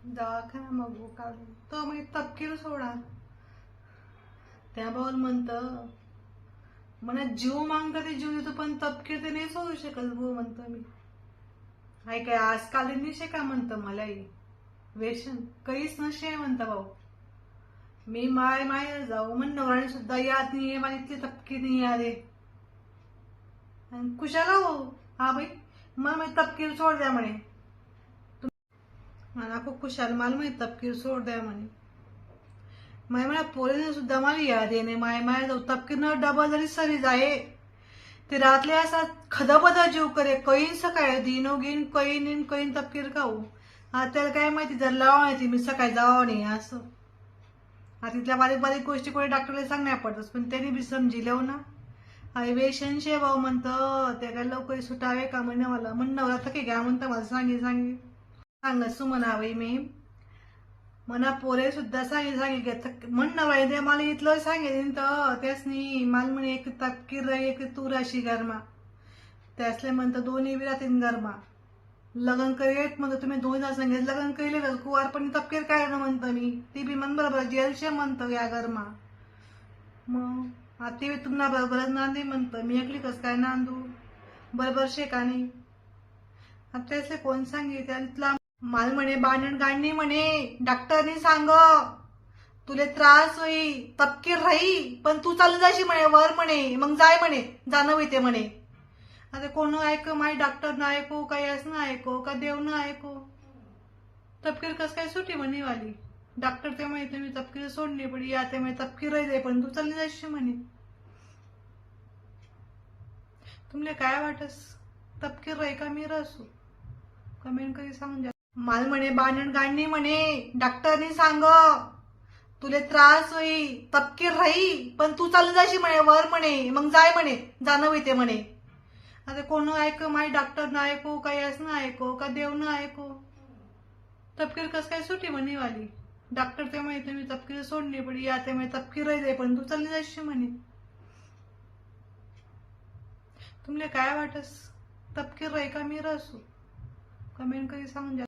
दवाखाना मग काढून तो मग तपकीर सोडा त्या बाबा म्हणतं मला जीव मागता ते जीव देतो पण तपकीर ते नाही सोडू शकत भाऊ म्हणतो मी हाय काय आजकाल निशे का म्हणतं मलाही व्यसन काहीच नशे म्हणता भाऊ मी माय माय जाऊ म्हण नवराने सुद्धा याद नाहीये मला इतली तपकीर नाही आले कुशाला हो हा भाई मला तपकीर सोड द्या म्हणे मला खूप खुशाल मला माहिती तपकीर सोड द्या म्हणे माय मला पोरीने सुद्धा मला याद येणे माय माय जाऊ तपकीर न डबल जरी सरी जाये ते रातले असा खदाबदा जीव करे कैन सकाळी दिनो घेईन कैन तपकीर खाऊ आता त्याला काय माहिती जर लावा माहिती मी सकाळी जावा नाही असं आता तिथल्या बारीक बारीक गोष्टी कोणी डॉक्टरला सांगण्या पडतात पण त्यांनी बी समजिलेव ना आई वेशनशे भाऊ म्हणतं ते काय लवकर सुटावे का म्हणे मला म्हण नवरा थके घ्या म्हणतं मला सांगी सांगसू म्हणावे मी मना पोरे सुद्धा सांगे म्हण नवरा मला इथलं सांगेन तर त्यासनी मला म्हणे एक तपकीर एक तू राशी गरमा त्यासले म्हणतं दोन्ही विरातीन गरमा लग्न करेत म्हणतो तुम्ही दोन जण सांगितलं लग्न केले कुवार पण तपकीर काय ना म्हणतं मी ती बी मन बरोबर जेलशे म्हणतं या गरमा मग आता ते तुम्हाला बरोबरच नांदी म्हणतं मी एकली कस काय नांदू बरोबर शेकानी आता त्यासले कोण सांगितलं माल म्हणे बांधण गाडणी म्हणे डॉक्टरनी सांग तुले त्रास होई तपकीर राही पण तू चालू जाशी म्हणे वर म्हणे मग जाय म्हणे जाणं होते म्हणे आता कोण ऐक माय डॉक्टर ना ऐको काही असं ना ऐको का देव ना ऐको तपकीर कस काय सुटी म्हणे वाली डॉक्टर ते म्हणे तुम्ही तपकीर सोडणे पडी या ते म्हणे तपकीर राही पण तू चालली जाशी म्हणे तुमले काय वाटस तपकीर राही का मी रसू कमेंट करी सांगून द्या माल म्हणे बांधण गाडणी म्हणे डॉक्टरनी सांग तुले त्रास होई तपकीर राही पण तू चालू जाशी म्हणे वर म्हणे मग जाय म्हणे जाणं होते म्हणे आता कोण ऐक माय डॉक्टर ना ऐको काही असं ना ऐको का देव ना ऐको तपकीर कस काय सुटी म्हणे वाली डॉक्टर ते म्हणे तुम्ही तपकीर सोडणे पडी या ते म्हणे तपकीर राही पण तू चालली जाशी म्हणे तुमले काय वाटस तपकीर राही का मी रसू कमेंट करी सांगून द्या